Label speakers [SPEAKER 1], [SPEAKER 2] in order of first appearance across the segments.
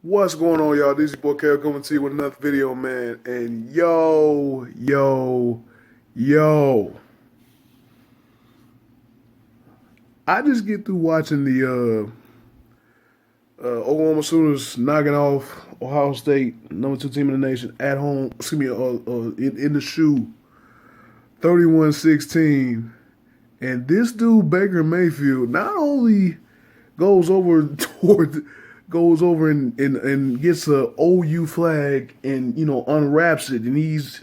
[SPEAKER 1] What's going on, y'all? This is your boy Carol coming to you with another video, man. And yo, I just get through watching the Oklahoma Sooners knocking off Ohio State, number 2 team in the nation, at home. Excuse me, in the shoe, 31-16. And this dude Baker Mayfield not only goes over toward goes over and gets a OU flag and unwraps it, and it's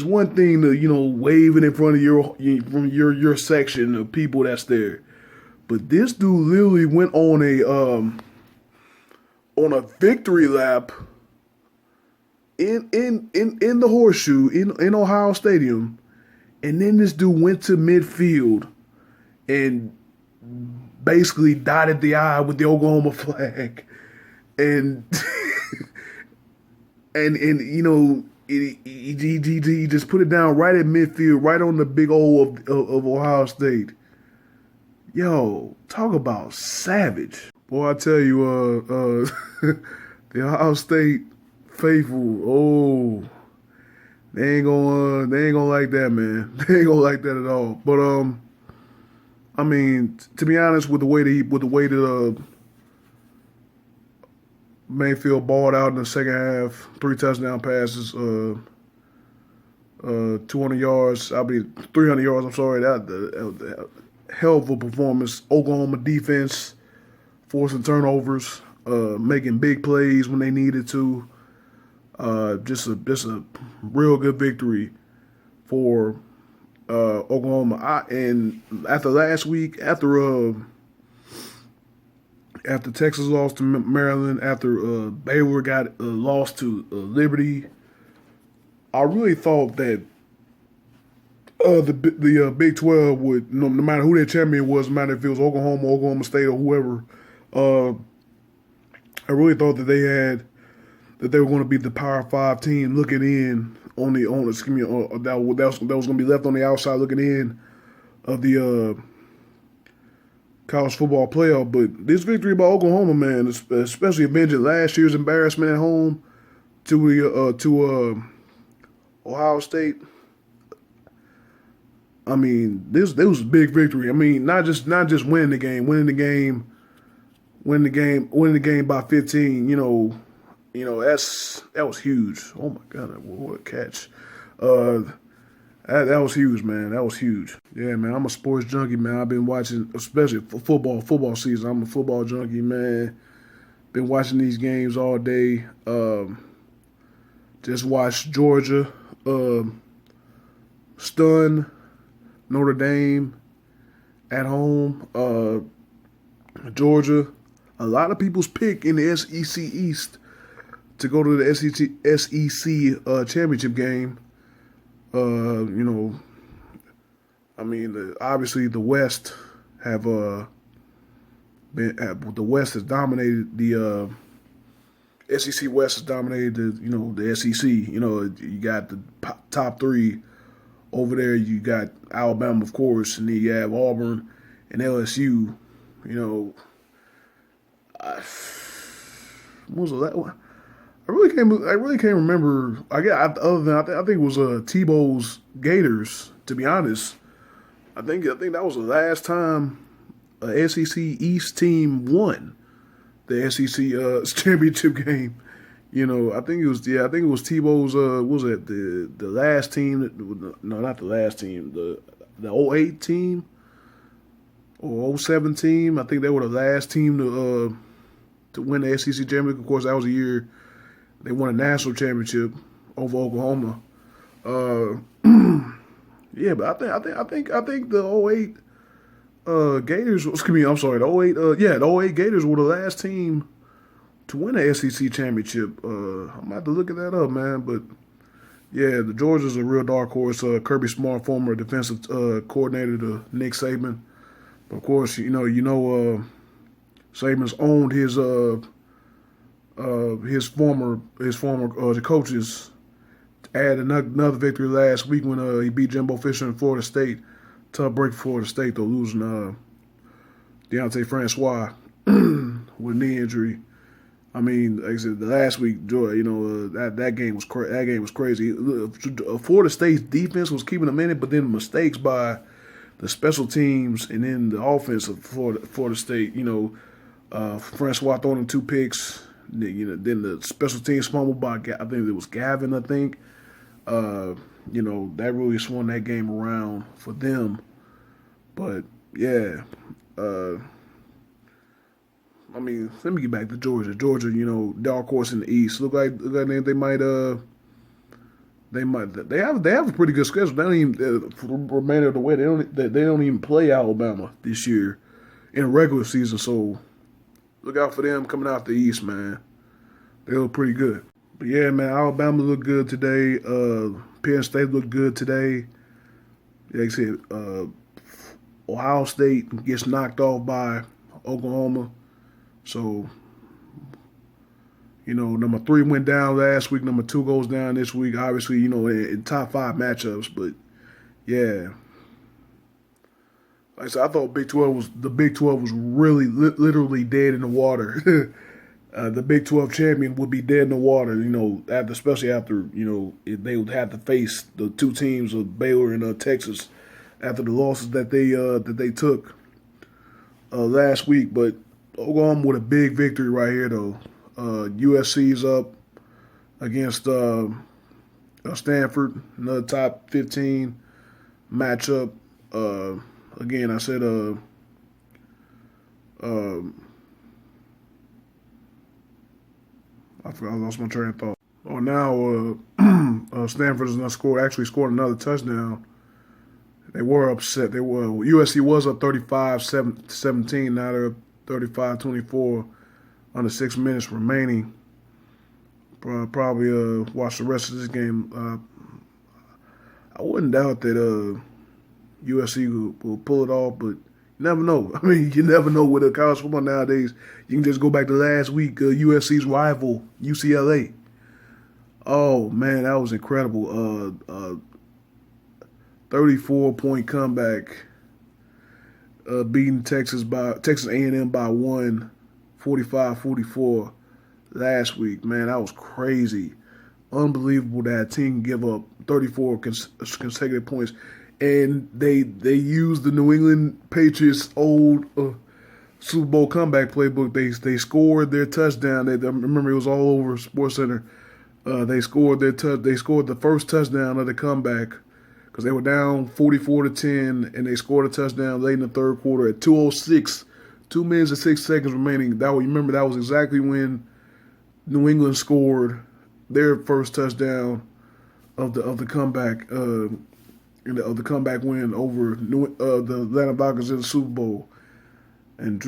[SPEAKER 1] one thing to wave it in front of your section of people that's there, but this dude literally went on a victory lap in the horseshoe in Ohio Stadium, and then this dude went to midfield and basically dotted the I with the Oklahoma flag, and he just put it down right at midfield, right on the big O of Ohio State. Yo, talk about savage, boy! I tell you, the Ohio State faithful, they ain't gonna like that, man. They ain't gonna like that at all. But I mean, to be honest, with the way that Mayfield balled out in the second half, 3 touchdown passes, 200 yards, 300 yards. I'm sorry, that hell of a performance. Oklahoma defense forcing turnovers, making big plays when they needed to. Just a real good victory for Oklahoma. And after last week, after Texas lost to Maryland, after Baylor got lost to Liberty, I really thought that the Big 12 would, no matter who their champion was, no matter if it was Oklahoma, Oklahoma State, or whoever, I really thought that they were going to be the Power 5 team looking in that was going to be left on the outside looking in of the college football playoff. But this victory by Oklahoma, man, especially avenging last year's embarrassment at home to Ohio State. I mean, this was a big victory. I mean, not just winning the game by 15. That was huge. Oh my God, what a catch! That was huge, man. That was huge. Yeah, man. I'm a sports junkie, man. I've been watching, especially for football season. I'm a football junkie, man. Been watching these games all day. Just watched Georgia stun Notre Dame at home. Georgia, a lot of people's pick in the SEC East to go to the SEC championship game. Obviously the West the West has dominated the SEC West has dominated the SEC. You got the top 3 over there. You got Alabama, of course, and then you have Auburn and LSU. What was that one? I really can't remember. I think it was Tebow's Gators. To be honest, I think that was the last time a SEC East team won the SEC championship game. I think it was Tebow's. Was it the last team? No, not the last team. The '08 team or '07 team. I think they were the last team to win the SEC championship. Of course, that was a year they won a national championship over Oklahoma. Yeah, but I think the '08 Gators. Excuse me, I'm sorry. The '08 Gators were the last team to win the SEC championship. I'm gonna have to look at that up, man. But yeah, the Georgia's a real dark horse. Kirby Smart, former defensive coordinator to Nick Saban. But of course, Saban's owned his former coaches. Add another victory last week when he beat Jimbo Fisher in Florida State. Tough break for Florida State though, losing Deontay Francois with a knee injury. I mean, like I said, the last week, that game was that game was crazy. Florida State's defense was keeping them in it, but then mistakes by the special teams and then the offense of Florida State. Francois throwing them two picks. Then the special teams fumbled by I think it was Gavin. I think that really swung that game around for them. But yeah, I mean, let me get back to Georgia. Georgia, dark horse in the East. Look like they have a pretty good schedule. They don't even for the remainder of the way they don't even play Alabama this year in a regular season. So look out for them coming out the East, man. They look pretty good. But yeah, man, Alabama looked good today. Penn State looked good today. Like I said, Ohio State gets knocked off by Oklahoma. So, number 3 went down last week. Number 2 goes down this week. Obviously, in top 5 matchups. But yeah, like I said, I thought the Big 12 was really literally dead in the water. The Big 12 champion would be dead in the water. Especially after they would have to face the 2 teams of Baylor and Texas after the losses that they took last week. But Oklahoma with a big victory right here, though. USC's up against Stanford, another top 15 matchup. Again, I said I lost my train of thought. Oh, now Stanford has actually scored another touchdown. They were upset. USC was up 35-17. Now they're 35-24 under 6 minutes remaining. Probably watch the rest of this game. I wouldn't doubt that USC will pull it off, but you never know. I mean, you never know with college football nowadays. You can just go back to last week, USC's rival, UCLA. Oh, man, that was incredible. 34-point comeback, beating Texas A&M by 1, 45-44 last week. Man, that was crazy. Unbelievable that team give up 34 consecutive points. And they used the New England Patriots' old Super Bowl comeback playbook. They scored their touchdown. I remember it was all over SportsCenter. They scored the first touchdown of the comeback because they were down 44-10, and they scored a touchdown late in the third quarter at 2:06, 2 minutes and 6 seconds remaining. That was exactly when New England scored their first touchdown of the comeback. Of the comeback win over the Atlanta Falcons in the Super Bowl. And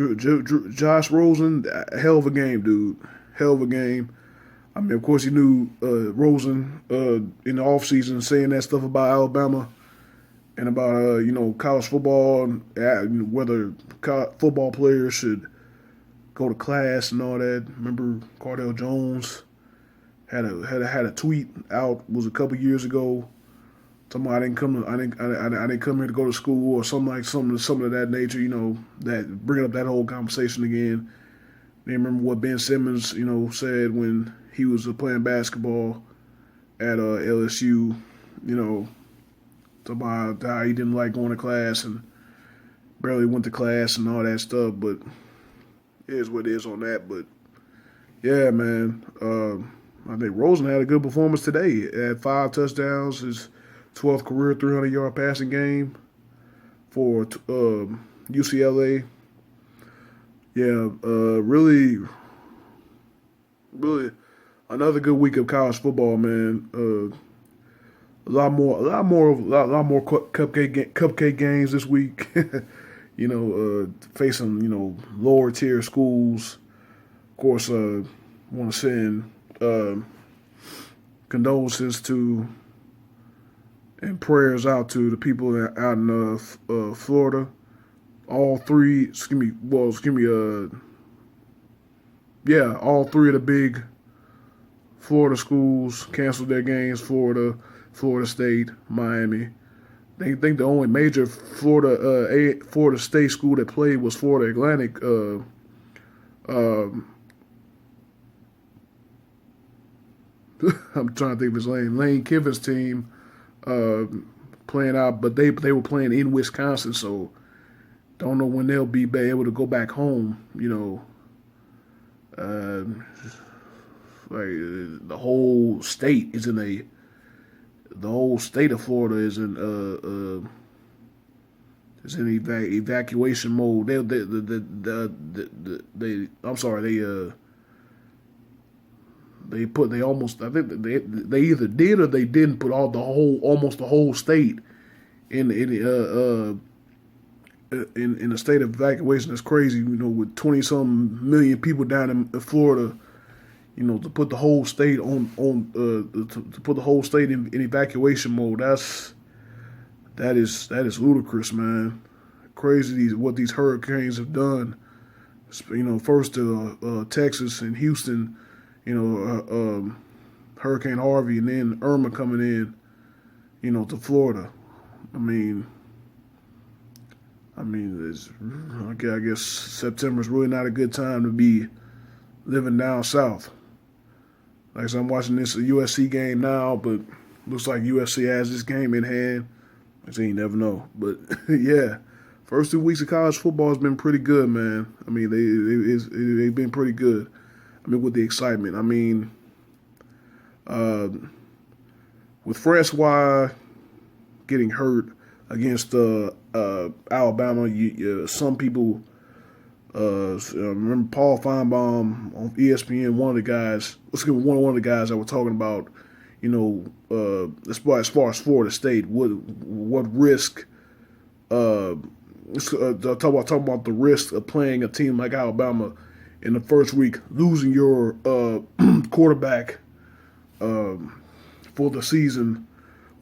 [SPEAKER 1] Josh Rosen, hell of a game, dude. Hell of a game. I mean, of course, you knew Rosen in the offseason saying that stuff about Alabama and about, college football and whether football players should go to class and all that. Remember Cardell Jones had a tweet out, was a couple years ago. I didn't come here to go to school or something of that nature, that bringing up that whole conversation again. They remember what Ben Simmons, said when he was playing basketball at LSU, about how he didn't like going to class and barely went to class and all that stuff. But it is what it is on that. But yeah, man, I think Rosen had a good performance today. He had 5 touchdowns. His 12th career 300-yard passing game for UCLA. Yeah, really another good week of college football, man. A lot more cupcake games this week. Facing lower tier schools. Of course, want to send condolences to and prayers out to the people out in Florida. All 3 of the big Florida schools canceled their games. Florida State, Miami. They think the only major Florida State school that played was Florida Atlantic. I'm trying to think of his name. Lane Kiffin's team uh, playing out, but they were playing in Wisconsin, so don't know when they'll be able to go back home. Uh, like the whole state is in the whole state of Florida evacuation mode. I'm sorry, they almost, I think they either did or they didn't put almost the whole state in a state of evacuation. That's crazy, with 20 some million people down in Florida. To put the whole state to put the whole state in evacuation mode. That is ludicrous, man. Crazy what these hurricanes have done. First to Texas and Houston. Hurricane Harvey, and then Irma coming in. To Florida. I guess September is really not a good time to be living down south. Like I said, I'm watching this USC game now, but looks like USC has this game in hand. I say you never know, but yeah, first 2 weeks of college football has been pretty good, man. They've been pretty good. With the excitement. With Francois getting hurt against Alabama, some people. Remember Paul Feinbaum on ESPN, one of the guys that were talking about, as far as Florida State, what risk, talking about the risk of playing a team like Alabama in the first week, losing your quarterback for the season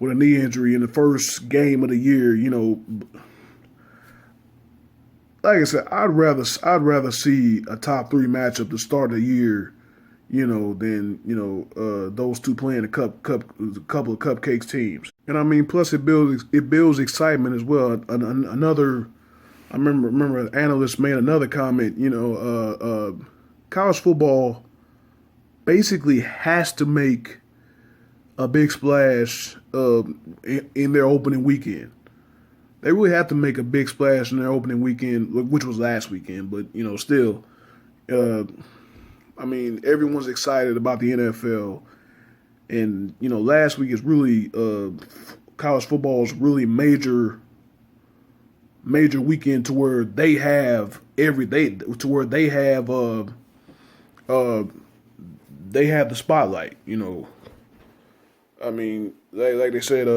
[SPEAKER 1] with a knee injury in the first game of the year. Like I said, I'd rather see a top 3 matchup to start the year, than those two playing a couple of cupcakes teams. And plus it builds excitement as well. I remember an analyst made another comment. College football basically has to make a big splash in their opening weekend. They really have to make a big splash in their opening weekend, which was last weekend. But, still, everyone's excited about the NFL. And, last week is really, college football's really major weekend to where they have they have the spotlight, like they said,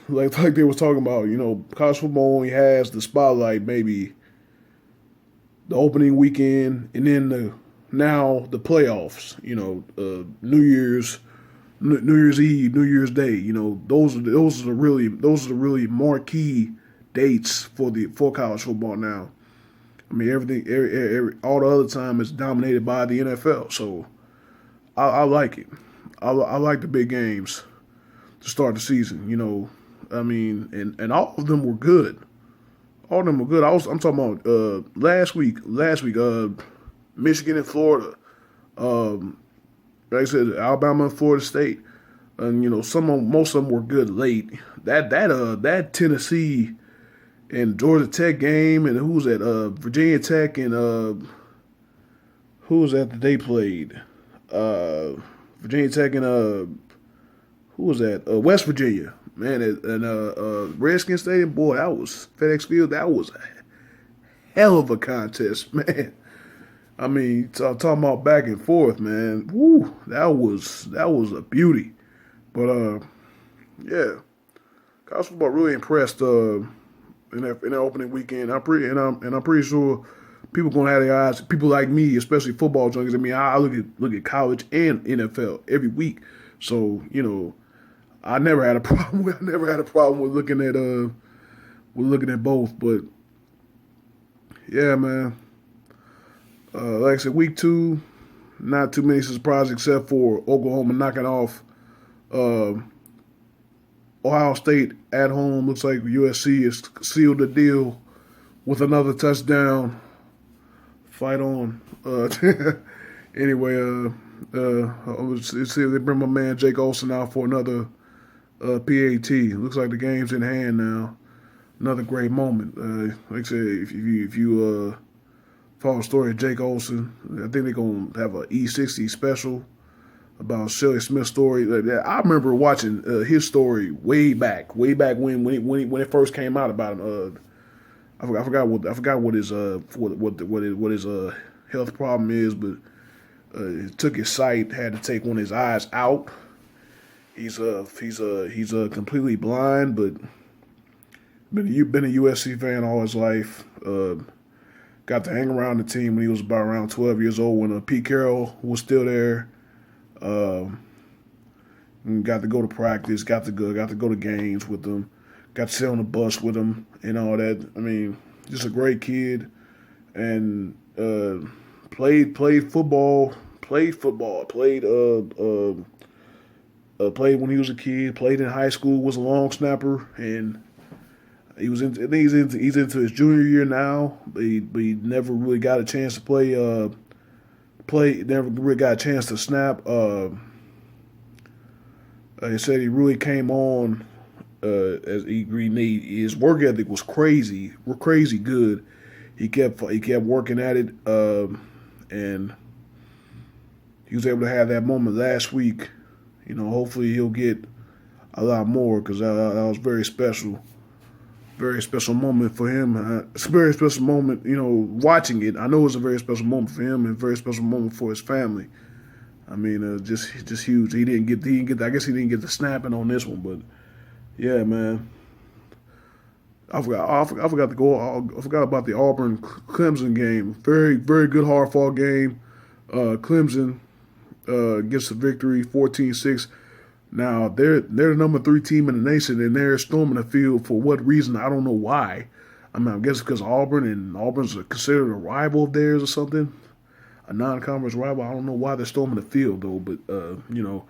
[SPEAKER 1] like they was talking about, college football only has the spotlight maybe the opening weekend, and then now the playoffs. New Year's Eve, New Year's Day. Those are the really marquee dates for college football now. Everything, all the other time is dominated by the NFL. So I like it. I like the big games to start the season, and all of them were good. All of them were good. I'm talking about last week, Michigan and Florida. Like I said, Alabama and Florida State, and most of them were good late. That Tennessee and Georgia Tech game, and who was that? Virginia Tech and who was that they played? Virginia Tech and who was that? West Virginia, man, and Redskins Stadium. Boy, that was FedEx Field. That was a hell of a contest, man. Talking about back and forth, man. Woo, that was a beauty. But yeah, college football really impressed in that opening weekend. I'm pretty sure people gonna have their eyes. People like me, especially football junkies. I look at college and NFL every week. So I never had a problem. With looking at both. But yeah, man. Like I said, week 2, not too many surprises except for Oklahoma knocking off Ohio State at home. Looks like USC has sealed the deal with another touchdown. Fight on. Anyway, let's see if they bring my man Jake Olsen out for another PAT. Looks like the game's in hand now. Another great moment. Like I said, if you follow the story of Jake Olsen, I think they're gonna have an E60 special about Shelly Smith's story. I remember watching his story way back when it first came out about him. I forgot what his health problem is, but it took his sight. Had to take one of his eyes out. He's completely blind, but been a USC fan all his life. Got to hang around the team when he was about around 12 years old when Pete Carroll was still there. Got to go to practice. Got to go to games with them. Got to sit on the bus with him and all that. I mean, just a great kid, and played football. Played when he was a kid. Played in high school. Was a long snapper, and he's into his junior year now. But he never really got a chance to play. Never really got a chance to snap. He said he really came on as his work ethic was crazy. We're crazy good. He kept working at it, and he was able to have that moment last week. You know, hopefully he'll get a lot more because that was very special. Very special moment for him. It's a very special moment, you know, watching it. I know it's a very special moment for him and a very special moment for his family. I mean, just huge. He didn't get. I guess he didn't get the snapping on this one, but yeah, man. I forgot about the Auburn Clemson game. Very good hard fought game. Clemson gets the victory, 14-6. Now they're the number 3 team in the nation, and they're storming the field for what reason? I don't know why. I mean, I guess because Auburn's considered a rival of theirs or something, a non-conference rival. I don't know why they're storming the field though, but you know,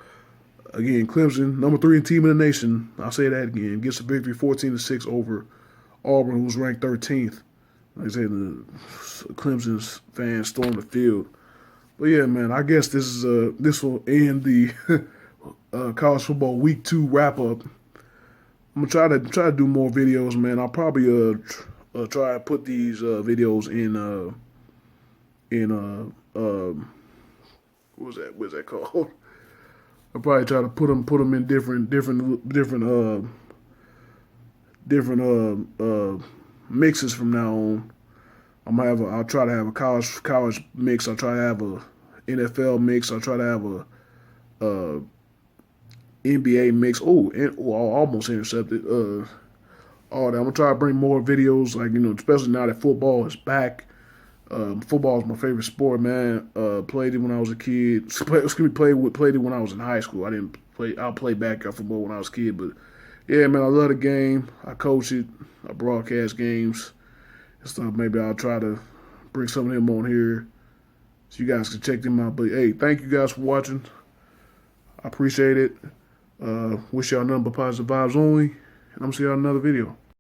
[SPEAKER 1] again, Clemson, number 3 team in the nation. I'll say that again, gets the victory, 14-6 over Auburn, who's ranked 13th. Like I said, the Clemson's fans storm the field. But yeah, man, I guess this will end the college football week 2 wrap up. I'm gonna try to do more videos, man. I'll probably try to put these videos in what's that called? I'll probably try to put them in different mixes from now on. I'll try to have a college mix. I'll try to have a NFL mix. I'll try to have a NBA mix. I almost intercepted. All that. I'm gonna try to bring more videos, like, you know, especially now that football is back. Football is my favorite sport, man. Played it when I was a kid. Played it when I was in high school. I'll play backyard football when I was a kid, but yeah, man, I love the game. I coach it. I broadcast games and stuff. Maybe I'll try to bring some of them on here so you guys can check them out. But hey, thank you guys for watching. I appreciate it. Wish y'all nothing but positive vibes only. And I'm gonna see y'all in another video.